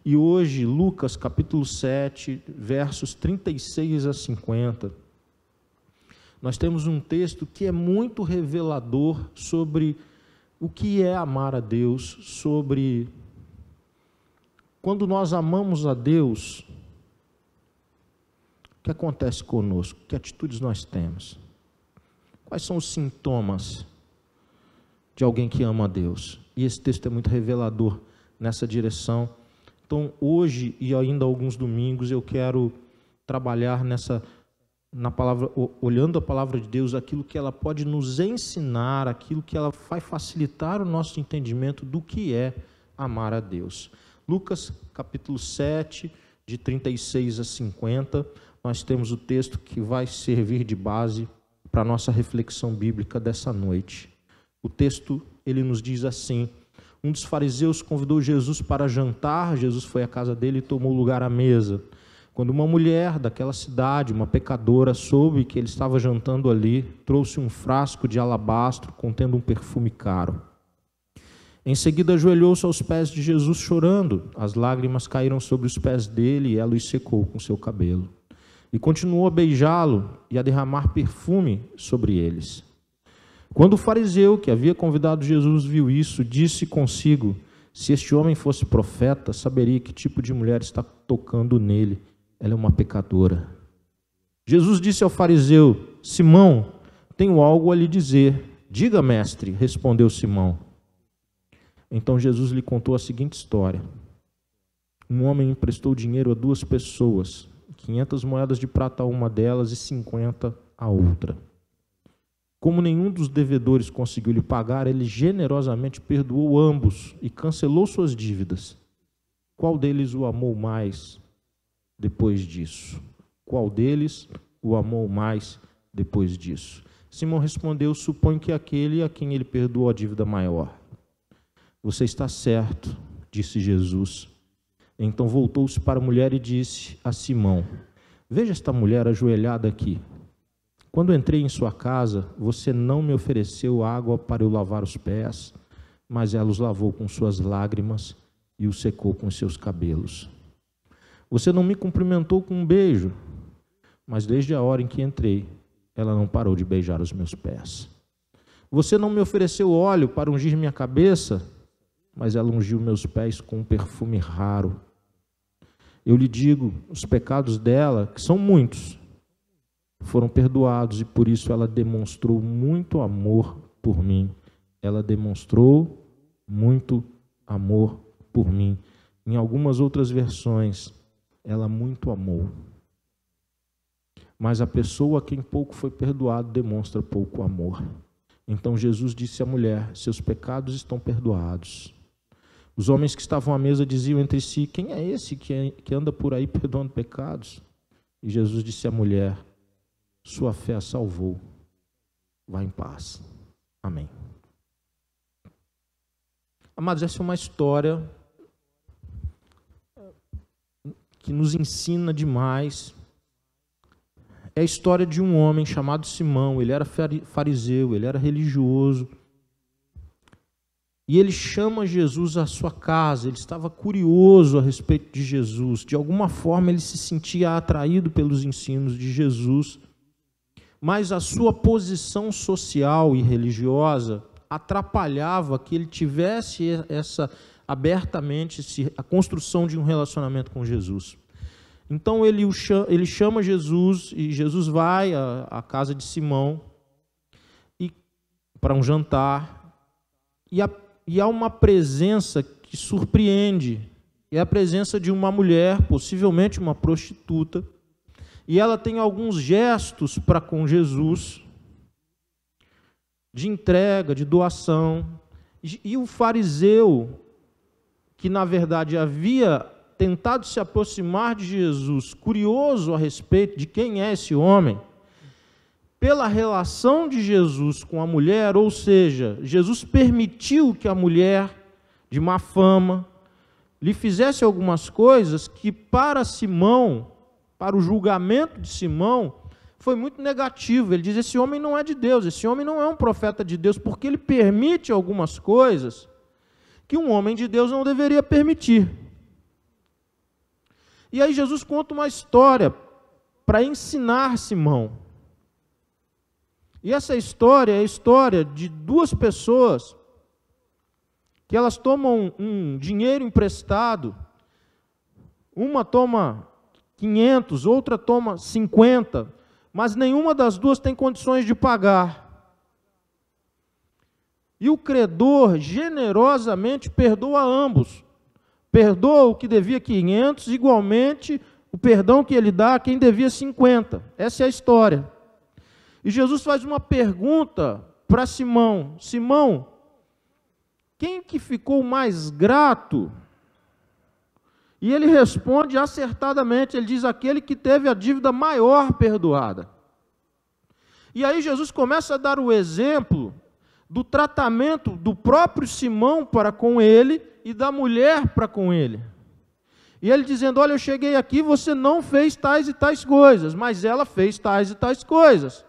E hoje, Lucas capítulo 7, versos 36 a 50, nós temos um texto que é muito revelador sobre o que é amar a Deus, sobre quando nós amamos a Deus, o que acontece conosco, que atitudes nós temos, quais são os sintomas de alguém que ama a Deus. E esse texto é muito revelador nessa direção. Então, hoje e ainda alguns domingos, eu quero trabalhar na palavra, olhando a palavra de Deus, aquilo que ela pode nos ensinar, aquilo que ela vai facilitar o nosso entendimento do que é amar a Deus. Lucas capítulo 7, de 36 a 50, nós temos o texto que vai servir de base para a nossa reflexão bíblica dessa noite. O texto, ele nos diz assim: um dos fariseus convidou Jesus para jantar, Jesus foi à casa dele e tomou lugar à mesa. Quando uma mulher daquela cidade, uma pecadora, soube que ele estava jantando ali, trouxe um frasco de alabastro contendo um perfume caro. Em seguida, ajoelhou-se aos pés de Jesus chorando. As lágrimas caíram sobre os pés dele e ela os secou com seu cabelo. E continuou a beijá-lo e a derramar perfume sobre eles. Quando o fariseu que havia convidado Jesus viu isso, disse consigo: se este homem fosse profeta, saberia que tipo de mulher está tocando nele. Ela é uma pecadora. Jesus disse ao fariseu: Simão, tenho algo a lhe dizer. Diga, mestre, respondeu Simão. Então Jesus lhe contou a seguinte história. Um homem emprestou dinheiro a 2 pessoas, 500 moedas de prata a uma delas e 50 a outra. Como nenhum dos devedores conseguiu lhe pagar, ele generosamente perdoou ambos e cancelou suas dívidas. Qual deles o amou mais depois disso? Qual deles o amou mais depois disso? Simão respondeu: suponho que aquele a quem ele perdoou a dívida maior. Você está certo, disse Jesus. Então voltou-se para a mulher e disse a Simão: veja esta mulher ajoelhada aqui. Quando entrei em sua casa, você não me ofereceu água para eu lavar os pés, mas ela os lavou com suas lágrimas e os secou com seus cabelos. Você não me cumprimentou com um beijo, mas desde a hora em que entrei, ela não parou de beijar os meus pés. Você não me ofereceu óleo para ungir minha cabeça, mas ela ungiu meus pés com um perfume raro. Eu lhe digo, os pecados dela, que são muitos, foram perdoados e por isso ela demonstrou muito amor por mim. Ela demonstrou muito amor por mim. Em algumas outras versões, ela muito amou. Mas a pessoa a quem pouco foi perdoado demonstra pouco amor. Então Jesus disse à mulher: seus pecados estão perdoados. Os homens que estavam à mesa diziam entre si: quem é esse que anda por aí perdoando pecados? E Jesus disse à mulher: sua fé a salvou. Vá em paz. Amém. Amados, essa é uma história que nos ensina demais. É a história de um homem chamado Simão. Ele era fariseu, ele era religioso. E ele chama Jesus à sua casa. Ele estava curioso a respeito de Jesus. De alguma forma ele se sentia atraído pelos ensinos de Jesus. Mas a sua posição social e religiosa atrapalhava que ele tivesse abertamente a construção de um relacionamento com Jesus. Então ele chama Jesus e Jesus vai à casa de Simão para um jantar e há uma presença que surpreende. É a presença de uma mulher, possivelmente uma prostituta, e ela tem alguns gestos para com Jesus, de entrega, de doação. E o fariseu, que na verdade havia tentado se aproximar de Jesus, curioso a respeito de quem é esse homem, pela relação de Jesus com a mulher, ou seja, Jesus permitiu que a mulher de má fama lhe fizesse algumas coisas que para Simão, para o julgamento de Simão, foi muito negativo. Ele diz: esse homem não é de Deus, esse homem não é um profeta de Deus, porque ele permite algumas coisas que um homem de Deus não deveria permitir. E aí Jesus conta uma história para ensinar Simão. E essa história é a história de duas pessoas que elas tomam um dinheiro emprestado. Uma toma 500, outra toma 50, mas nenhuma das duas tem condições de pagar. E o credor generosamente perdoa ambos. Perdoa o que devia 500, igualmente o perdão que ele dá a quem devia 50. Essa é a história. E Jesus faz uma pergunta para Simão: Simão, quem que ficou mais grato? E ele responde acertadamente, ele diz: aquele que teve a dívida maior perdoada. E aí Jesus começa a dar o exemplo do tratamento do próprio Simão para com ele e da mulher para com ele. E ele dizendo: olha, eu cheguei aqui, você não fez tais e tais coisas, mas ela fez tais e tais coisas,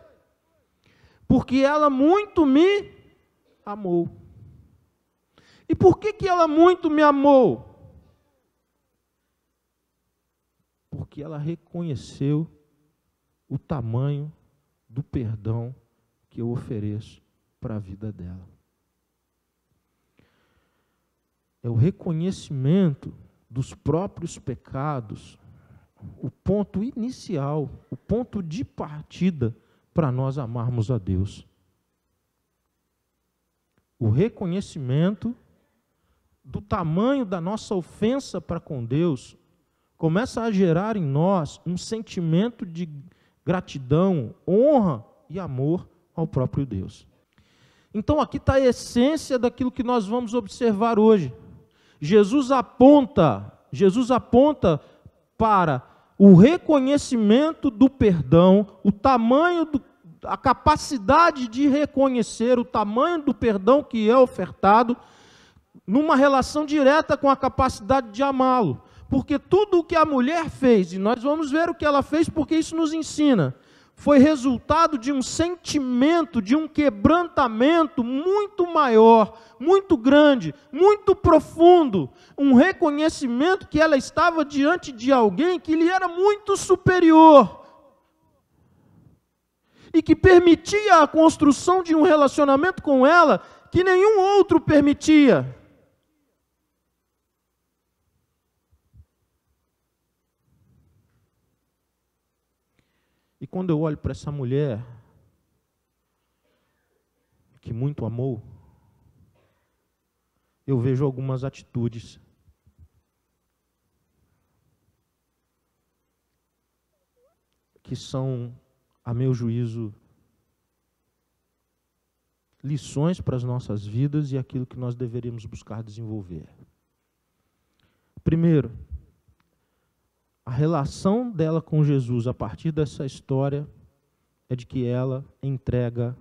porque ela muito me amou. E por que ela muito me amou? Porque ela reconheceu o tamanho do perdão que eu ofereço para a vida dela. É o reconhecimento dos próprios pecados, o ponto inicial, o ponto de partida para nós amarmos a Deus. O reconhecimento do tamanho da nossa ofensa para com Deus começa a gerar em nós um sentimento de gratidão, honra e amor ao próprio Deus. Então aqui está a essência daquilo que nós vamos observar hoje. Jesus aponta para o reconhecimento do perdão, o tamanho, a capacidade de reconhecer o tamanho do perdão que é ofertado, numa relação direta com a capacidade de amá-lo. Porque tudo o que a mulher fez, e nós vamos ver o que ela fez, porque isso nos ensina, foi resultado de um sentimento, de um quebrantamento muito maior, muito grande, muito profundo, um reconhecimento que ela estava diante de alguém que lhe era muito superior e que permitia a construção de um relacionamento com ela que nenhum outro permitia. E quando eu olho para essa mulher, que muito amou, eu vejo algumas atitudes que são, a meu juízo, lições para as nossas vidas e aquilo que nós deveríamos buscar desenvolver. Primeiro, a relação dela com Jesus, a partir dessa história, é de que ela entrega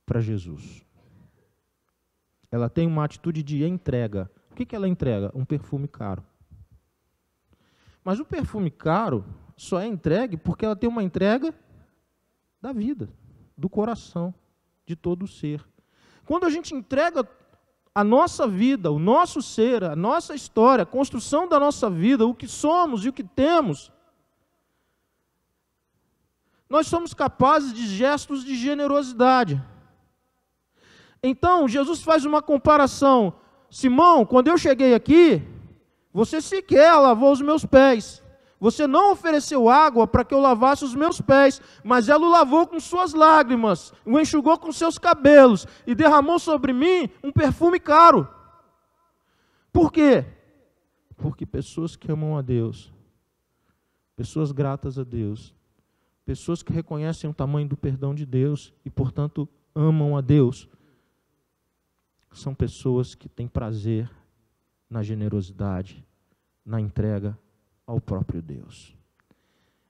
para Jesus. Ela tem uma atitude de entrega. O que ela entrega? Um perfume caro. Mas o perfume caro só é entregue porque ela tem uma entrega da vida, do coração, de todo o ser. Quando a gente entrega a nossa vida, o nosso ser, a nossa história, a construção da nossa vida, o que somos e o que temos, nós somos capazes de gestos de generosidade. Então, Jesus faz uma comparação. Simão, quando eu cheguei aqui, você sequer lavou os meus pés. Você não ofereceu água para que eu lavasse os meus pés, mas ela o lavou com suas lágrimas, o enxugou com seus cabelos e derramou sobre mim um perfume caro. Por quê? Porque pessoas que amam a Deus, pessoas gratas a Deus, pessoas que reconhecem o tamanho do perdão de Deus e, portanto, amam a Deus, são pessoas que têm prazer na generosidade, na entrega ao próprio Deus.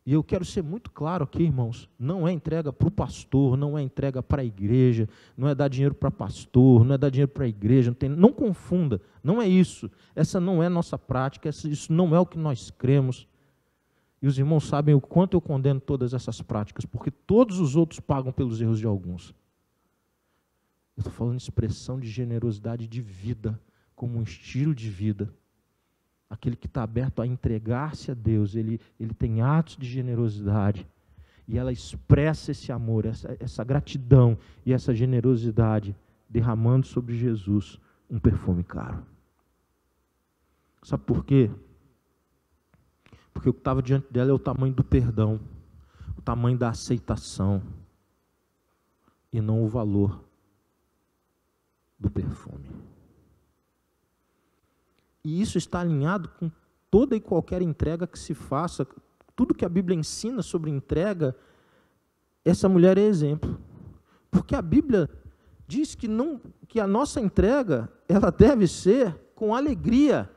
E eu quero ser muito claro aqui, irmãos, não é entrega para o pastor, não é entrega para a igreja, não é dar dinheiro para pastor, não é dar dinheiro para a igreja, não confunda, não é isso. Essa não é nossa prática, isso não é o que nós cremos. E os irmãos sabem o quanto eu condeno todas essas práticas, porque todos os outros pagam pelos erros de alguns. Eu estou falando de expressão de generosidade de vida, como um estilo de vida. aquele que está aberto a entregar-se a Deus, ele tem atos de generosidade, e ela expressa esse amor, essa gratidão e essa generosidade, derramando sobre Jesus um perfume caro. Sabe por quê? Porque o que estava diante dela é o tamanho do perdão, o tamanho da aceitação, e não o valor do perfume. E isso está alinhado com toda e qualquer entrega que se faça. Tudo que a Bíblia ensina sobre entrega, essa mulher é exemplo. Porque a Bíblia diz que a nossa entrega, ela deve ser com alegria.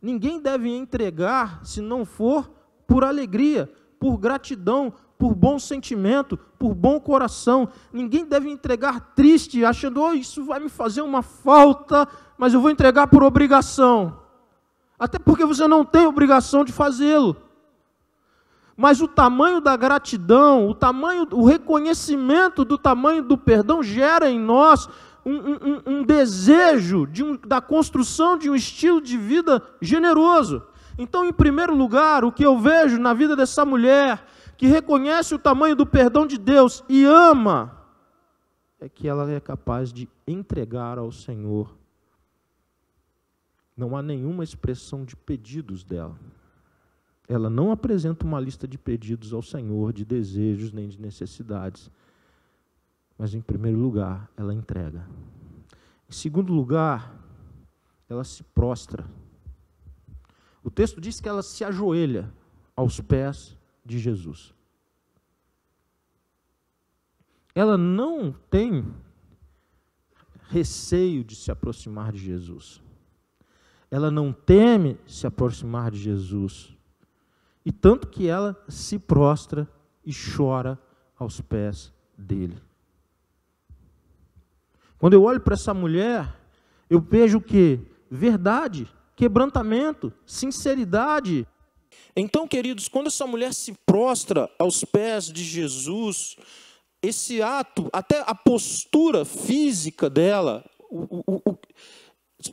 Ninguém deve entregar se não for por alegria, por gratidão, por bom sentimento, por bom coração. Ninguém deve entregar triste, achando, isso vai me fazer uma falta, mas eu vou entregar por obrigação. Até porque você não tem obrigação de fazê-lo. Mas o tamanho da gratidão, o reconhecimento do tamanho do perdão gera em nós um desejo da construção de um estilo de vida generoso. Então, em primeiro lugar, o que eu vejo na vida dessa mulher, que reconhece o tamanho do perdão de Deus e ama, é que ela é capaz de entregar ao Senhor. Não há nenhuma expressão de pedidos dela. Ela não apresenta uma lista de pedidos ao Senhor, de desejos nem de necessidades. Mas, em primeiro lugar, ela entrega. Em segundo lugar, ela se prostra. O texto diz que ela se ajoelha aos pés de Jesus. Ela não tem receio de se aproximar de Jesus. Ela não teme se aproximar de Jesus. E tanto que ela se prostra e chora aos pés dele. Quando eu olho para essa mulher, eu vejo o quê? Verdade, quebrantamento, sinceridade. Então, queridos, quando essa mulher se prostra aos pés de Jesus, esse ato, até a postura física dela,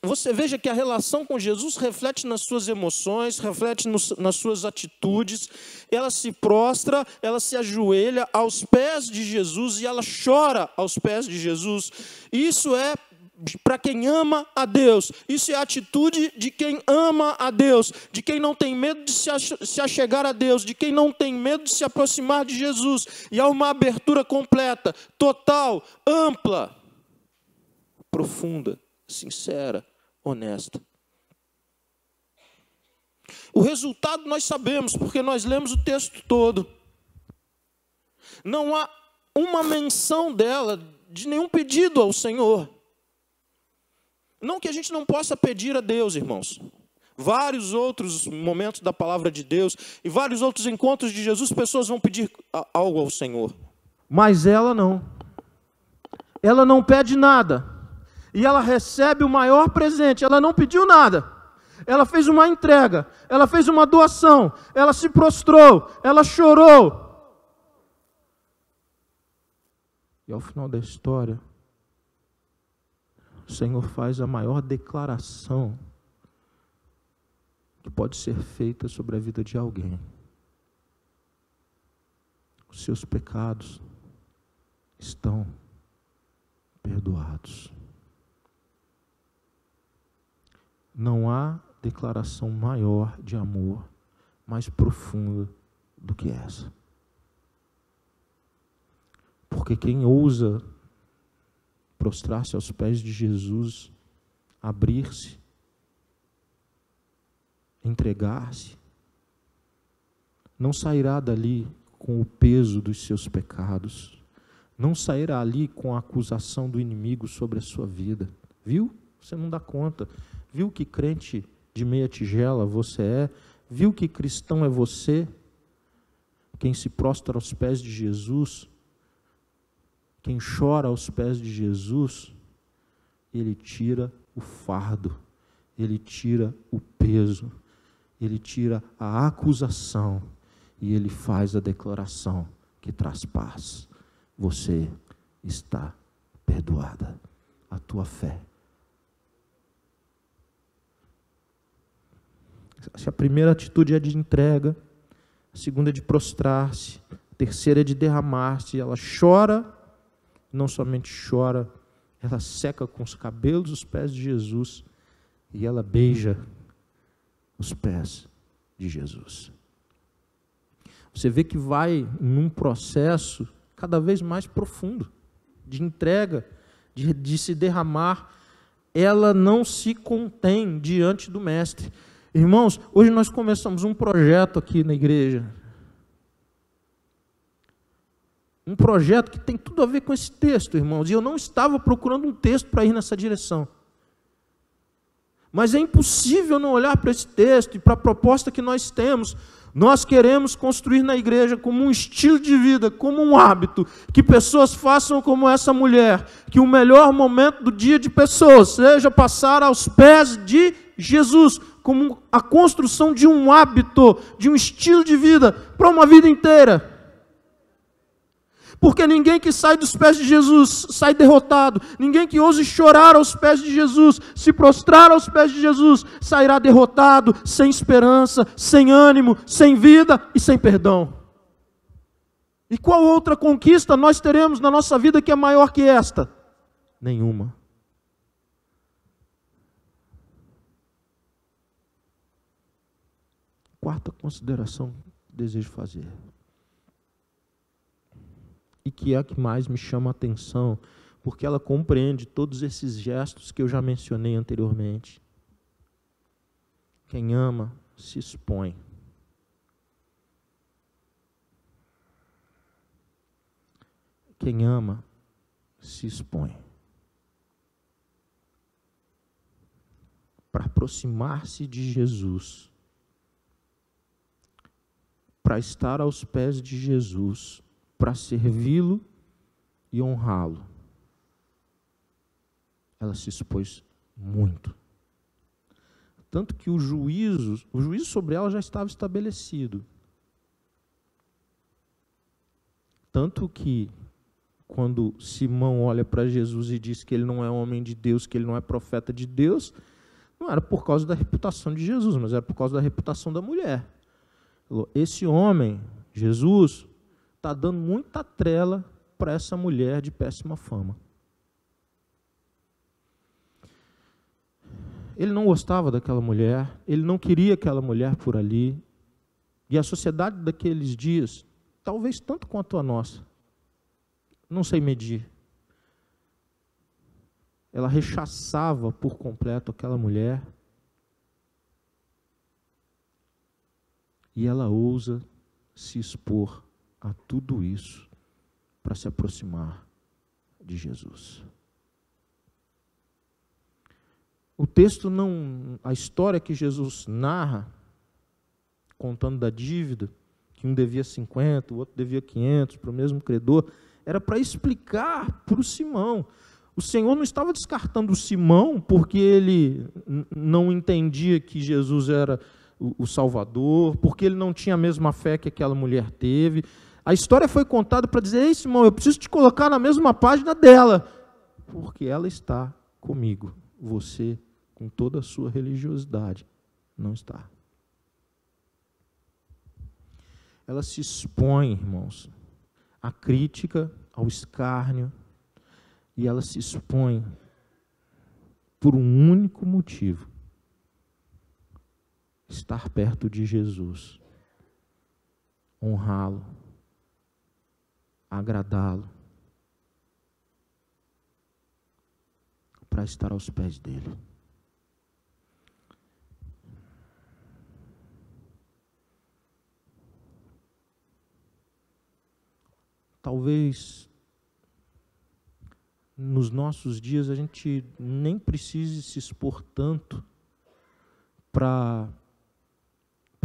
você veja que a relação com Jesus reflete nas suas emoções, reflete nas suas atitudes. Ela se prostra, ela se ajoelha aos pés de Jesus e ela chora aos pés de Jesus. Isso é para quem ama a Deus. Isso é a atitude de quem ama a Deus, de quem não tem medo de se achegar a Deus, de quem não tem medo de se aproximar de Jesus. E há uma abertura completa, total, ampla, profunda, sincera, honesta. O resultado nós sabemos, porque nós lemos o texto todo. Não há uma menção dela de nenhum pedido ao Senhor. Não que a gente não possa pedir a Deus, irmãos. Vários outros momentos da palavra de Deus e vários outros encontros de Jesus, pessoas vão pedir algo ao Senhor. Mas ela não. Ela não pede nada. E ela recebe o maior presente. Ela não pediu nada. Ela fez uma entrega. Ela fez uma doação. Ela se prostrou. Ela chorou. E ao final da história, o Senhor faz a maior declaração que pode ser feita sobre a vida de alguém. Os seus pecados estão perdoados. Não há declaração maior de amor, mais profunda do que essa. Porque quem ousa prostrar-se aos pés de Jesus, abrir-se, entregar-se, não sairá dali com o peso dos seus pecados, não sairá ali com a acusação do inimigo sobre a sua vida. Viu? Você não dá conta. Viu que crente de meia tigela você é? Viu que cristão é você? Quem se prostra aos pés de Jesus, quem chora aos pés de Jesus, ele tira o fardo, ele tira o peso, ele tira a acusação e ele faz a declaração que traz paz. Você está perdoada. A tua fé Se a primeira atitude é de entrega, a segunda é de prostrar-se, a terceira é de derramar-se. Ela chora, não somente chora, ela seca com os cabelos os pés de Jesus e ela beija os pés de Jesus. Você vê que vai num processo cada vez mais profundo, de entrega, de se derramar. Ela não se contém diante do Mestre. Irmãos, hoje nós começamos um projeto aqui na igreja. Um projeto que tem tudo a ver com esse texto, irmãos. E eu não estava procurando um texto para ir nessa direção. Mas é impossível não olhar para esse texto e para a proposta que nós temos. Nós queremos construir na igreja como um estilo de vida, como um hábito, que pessoas façam como essa mulher, que o melhor momento do dia de pessoas seja passar aos pés de Jesus, como a construção de um hábito, de um estilo de vida, para uma vida inteira. Porque ninguém que sai dos pés de Jesus sai derrotado. Ninguém que ouse chorar aos pés de Jesus, se prostrar aos pés de Jesus, sairá derrotado, sem esperança, sem ânimo, sem vida e sem perdão. E qual outra conquista nós teremos na nossa vida que é maior que esta? Nenhuma. Quarta consideração que desejo fazer, e que é a que mais me chama a atenção, porque ela compreende todos esses gestos que eu já mencionei anteriormente. Quem ama se expõe. Quem ama se expõe. Para aproximar-se de Jesus, para estar aos pés de Jesus, para servi-lo e honrá-lo. Ela se expôs muito. Tanto que o juízo sobre ela já estava estabelecido. Tanto que, quando Simão olha para Jesus e diz que ele não é homem de Deus, que ele não é profeta de Deus, não era por causa da reputação de Jesus, mas era por causa da reputação da mulher. Esse homem, Jesus, está dando muita trela para essa mulher de péssima fama. Ele não gostava daquela mulher, ele não queria aquela mulher por ali. E a sociedade daqueles dias, talvez tanto quanto a nossa, não sei medir, ela rechaçava por completo aquela mulher. E ela ousa se expor a tudo isso para se aproximar de Jesus. O texto não, a história que Jesus narra, contando da dívida, que um devia 50, o outro devia 500 para o mesmo credor, era para explicar para o Simão. O Senhor não estava descartando o Simão porque ele não entendia que Jesus era o Salvador, porque ele não tinha a mesma fé que aquela mulher teve. A história foi contada para dizer: ei, Simão, eu preciso te colocar na mesma página dela, porque ela está comigo. Você, com toda a sua religiosidade, não está. Ela se expõe, irmãos, à crítica, ao escárnio, e ela se expõe por um único motivo: estar perto de Jesus, honrá-lo, agradá-lo, para estar aos pés dele. Talvez nos nossos dias a gente nem precise se expor tanto para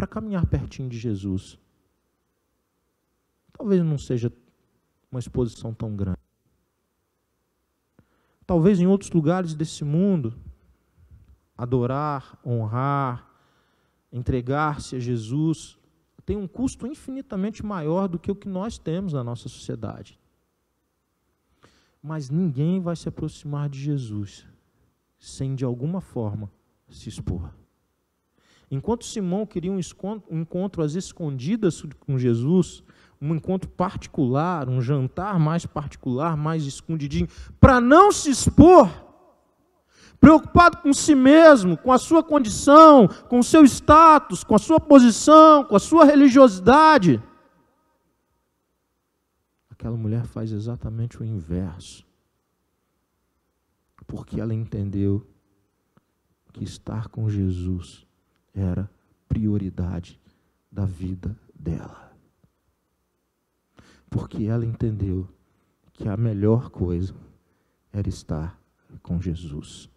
caminhar pertinho de Jesus. Talvez não seja uma exposição tão grande. Talvez em outros lugares desse mundo, adorar, honrar, entregar-se a Jesus tem um custo infinitamente maior do que o que nós temos na nossa sociedade. Mas ninguém vai se aproximar de Jesus sem, de alguma forma, se expor. Enquanto Simão queria um encontro às escondidas com Jesus, um encontro particular, um jantar mais particular, mais escondidinho, para não se expor, preocupado com si mesmo, com a sua condição, com o seu status, com a sua posição, com a sua religiosidade, aquela mulher faz exatamente o inverso, porque ela entendeu que estar com Jesus era prioridade da vida dela. Porque ela entendeu que a melhor coisa era estar com Jesus.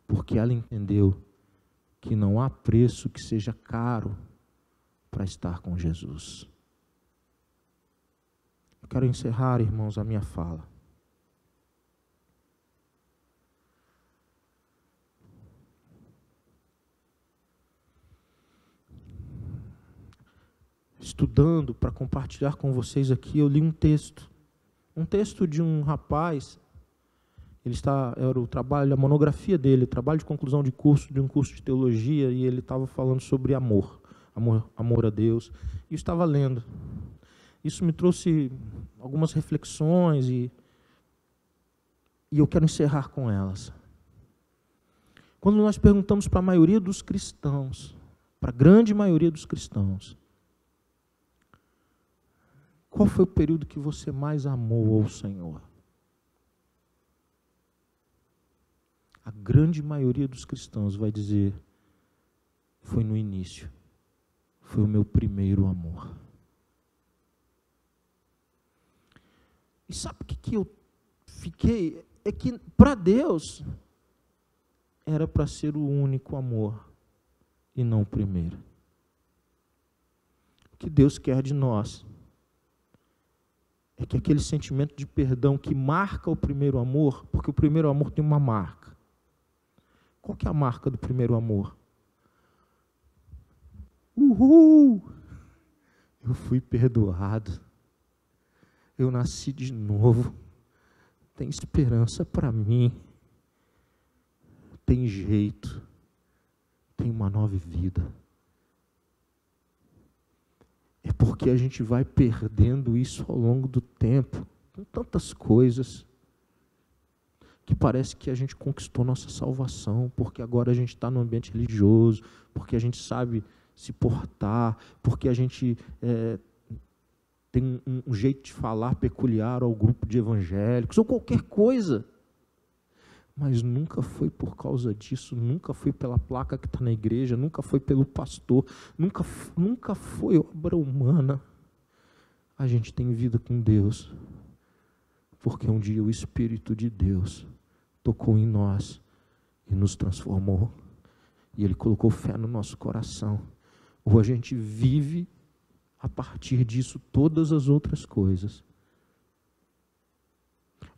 Porque ela entendeu que não há preço que seja caro para estar com Jesus. Eu quero encerrar, irmãos, a minha fala. Estudando para compartilhar com vocês aqui, eu li um texto de um rapaz. Era o trabalho, a monografia dele, o trabalho de conclusão de um curso de teologia, e ele estava falando sobre amor a Deus. E eu estava lendo. Isso me trouxe algumas reflexões e eu quero encerrar com elas. Quando nós perguntamos para a maioria dos cristãos, para a grande maioria dos cristãos, qual foi o período que você mais amou ao Senhor? A grande maioria dos cristãos vai dizer, foi no início, foi o meu primeiro amor. E sabe o que eu fiquei? É que para Deus era para ser o único amor e não o primeiro. O que Deus quer de nós é que aquele sentimento de perdão que marca o primeiro amor, porque o primeiro amor tem uma marca. Qual que é a marca do primeiro amor? Uhul! Eu fui perdoado. Eu nasci de novo. Tem esperança para mim. Tem jeito. Tem uma nova vida. É porque a gente vai perdendo isso ao longo do tempo, com tantas coisas, que parece que a gente conquistou nossa salvação, porque agora a gente está no ambiente religioso, porque a gente sabe se portar, porque a gente tem um jeito de falar peculiar ao grupo de evangélicos, ou qualquer coisa. Mas nunca foi por causa disso, nunca foi pela placa que está na igreja, nunca foi pelo pastor, nunca foi obra humana. A gente tem vida com Deus, porque um dia o Espírito de Deus tocou em nós e nos transformou. E Ele colocou fé no nosso coração. Ou a gente vive a partir disso todas as outras coisas.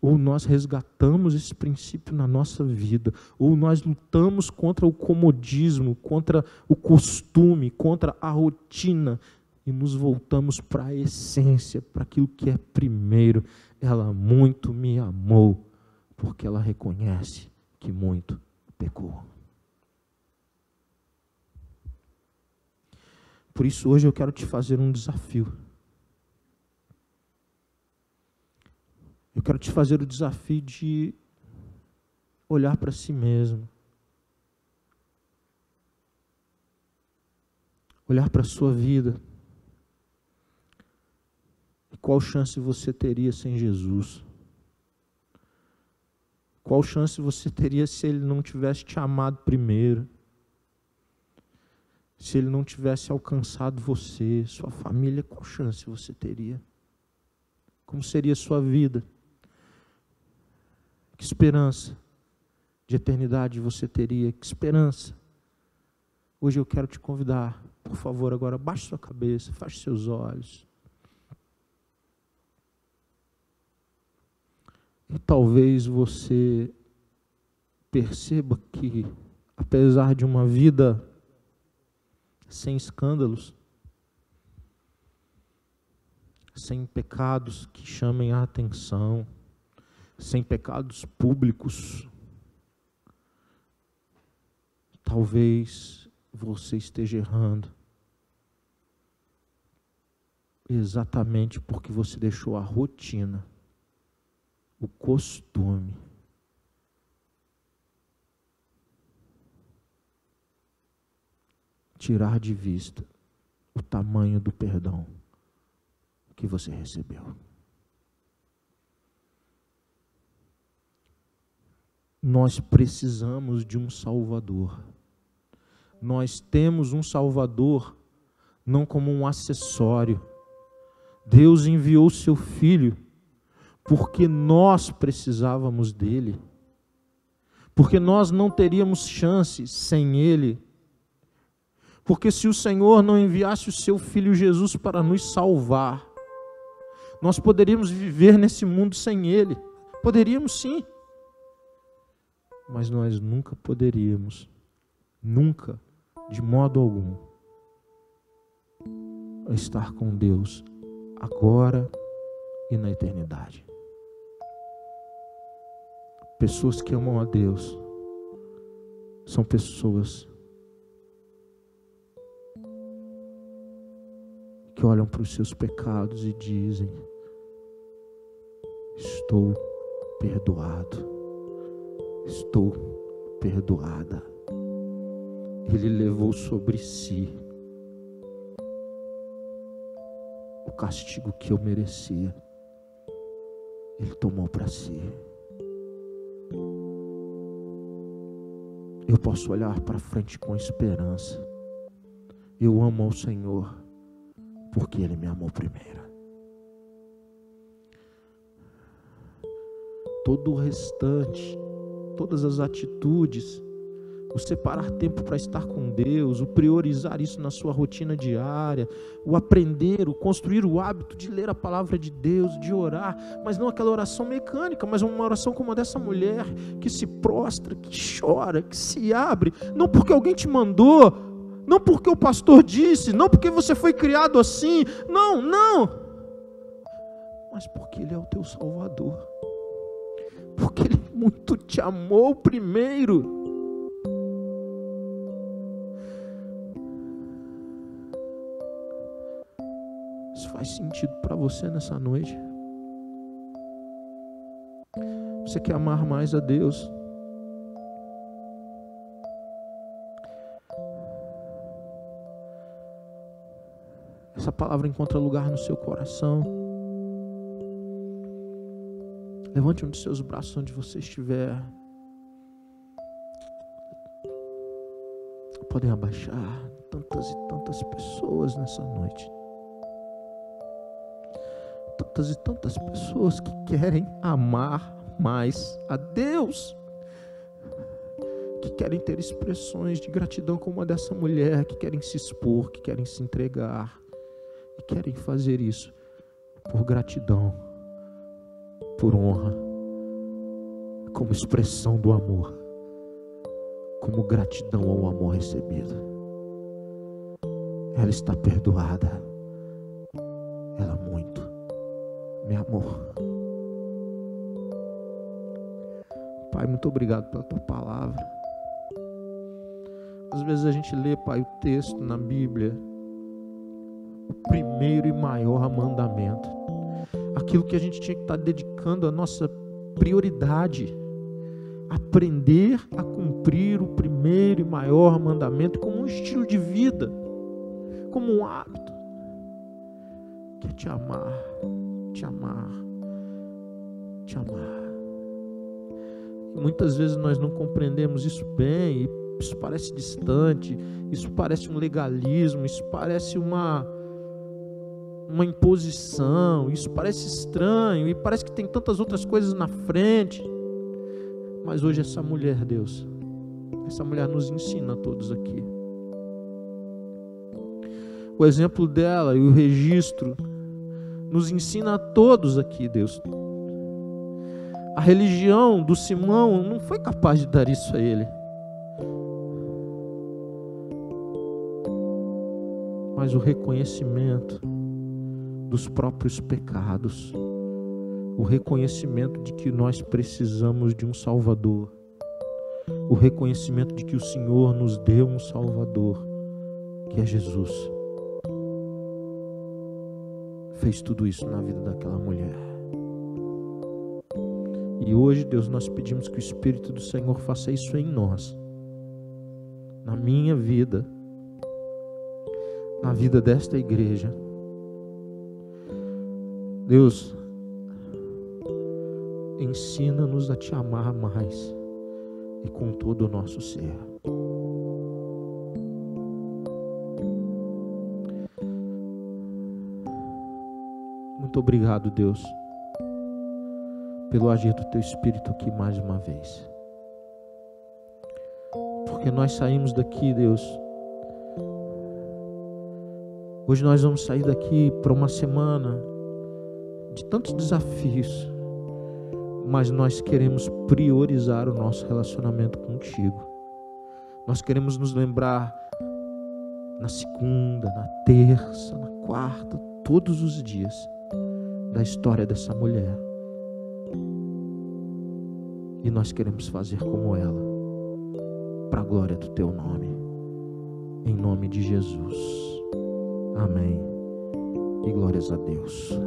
Ou nós resgatamos esse princípio na nossa vida, ou nós lutamos contra o comodismo, contra o costume, contra a rotina, e nos voltamos para a essência, para aquilo que é primeiro. Ela muito me amou, porque ela reconhece que muito pecou. Por isso hoje eu quero te fazer um desafio. Eu quero te fazer o desafio de olhar para si mesmo. Olhar para a sua vida. E qual chance você teria sem Jesus? Qual chance você teria se Ele não tivesse te amado primeiro? Se Ele não tivesse alcançado você, sua família, qual chance você teria? Como seria a sua vida? Que esperança de eternidade você teria? Que esperança? Hoje eu quero te convidar, por favor, agora baixe sua cabeça, feche seus olhos. E talvez você perceba que, apesar de uma vida sem escândalos, sem pecados que chamem a atenção, sem pecados públicos, talvez você esteja errando exatamente porque você deixou a rotina, o costume, tirar de vista o tamanho do perdão que você recebeu. Nós precisamos de um Salvador. Nós temos um Salvador não como um acessório. Deus enviou seu Filho porque nós precisávamos dele. Porque nós não teríamos chance sem ele. Porque se o Senhor não enviasse o seu Filho Jesus para nos salvar, nós poderíamos viver nesse mundo sem ele. Poderíamos sim. Mas nós nunca poderíamos, nunca, de modo algum, estar com Deus agora e na eternidade. Pessoas que amam a Deus são pessoas que olham para os seus pecados e dizem: estou perdoado. Estou perdoada. Ele levou sobre si o castigo que eu merecia. Ele tomou para si. Eu posso olhar para frente com esperança. Eu amo ao Senhor porque Ele me amou primeiro. Todo o restante, todas as atitudes, o separar tempo para estar com Deus, o priorizar isso na sua rotina diária, o aprender, o construir o hábito de ler a palavra de Deus, de orar, mas não aquela oração mecânica, mas uma oração como a dessa mulher, que se prostra, que chora, que se abre, não porque alguém te mandou, não porque o pastor disse, não porque você foi criado assim, não, mas porque Ele é o teu Salvador, porque Ele muito te amou primeiro. Isso faz sentido para você nessa noite? Você quer amar mais a Deus? Essa palavra encontra lugar no seu coração. Levante um dos seus braços onde você estiver. Podem abaixar. Tantas e tantas pessoas nessa noite. Tantas e tantas pessoas que querem amar mais a Deus. Que querem ter expressões de gratidão como a dessa mulher. Que querem se expor, que querem se entregar. E querem fazer isso por gratidão, por honra, como expressão do amor, como gratidão ao amor recebido. Ela está perdoada. Ela muito me amou. Pai, muito obrigado pela tua palavra. Às vezes a gente lê, Pai, o texto na Bíblia, o primeiro e maior mandamento, aquilo que a gente tinha que estar dedicando a nossa prioridade, aprender a cumprir o primeiro e maior mandamento como um estilo de vida, como um hábito, que é te amar, te amar, te amar. E muitas vezes nós não compreendemos isso bem, e isso parece distante, isso parece um legalismo, isso parece uma imposição, isso parece estranho, e parece que tem tantas outras coisas na frente. Mas hoje essa mulher, Deus, essa mulher nos ensina a todos aqui. O exemplo dela e o registro nos ensina a todos aqui, Deus. A religião do Simão não foi capaz de dar isso a ele. Mas o reconhecimento dos próprios pecados, o reconhecimento de que nós precisamos de um Salvador, o reconhecimento de que o Senhor nos deu um Salvador, que é Jesus. Fez tudo isso na vida daquela mulher. E hoje, Deus, nós pedimos que o Espírito do Senhor faça isso em nós, na minha vida, na vida desta igreja. Deus, ensina-nos a te amar mais e com todo o nosso ser. Muito obrigado, Deus, pelo agir do Teu Espírito aqui mais uma vez. Porque nós saímos daqui, Deus. Hoje nós vamos sair daqui para uma semana de tantos desafios, mas nós queremos priorizar o nosso relacionamento contigo. Nós queremos nos lembrar na segunda, na terça, na quarta, todos os dias, da história dessa mulher. E nós queremos fazer como ela, para a glória do Teu nome, em nome de Jesus. Amém. E glórias a Deus.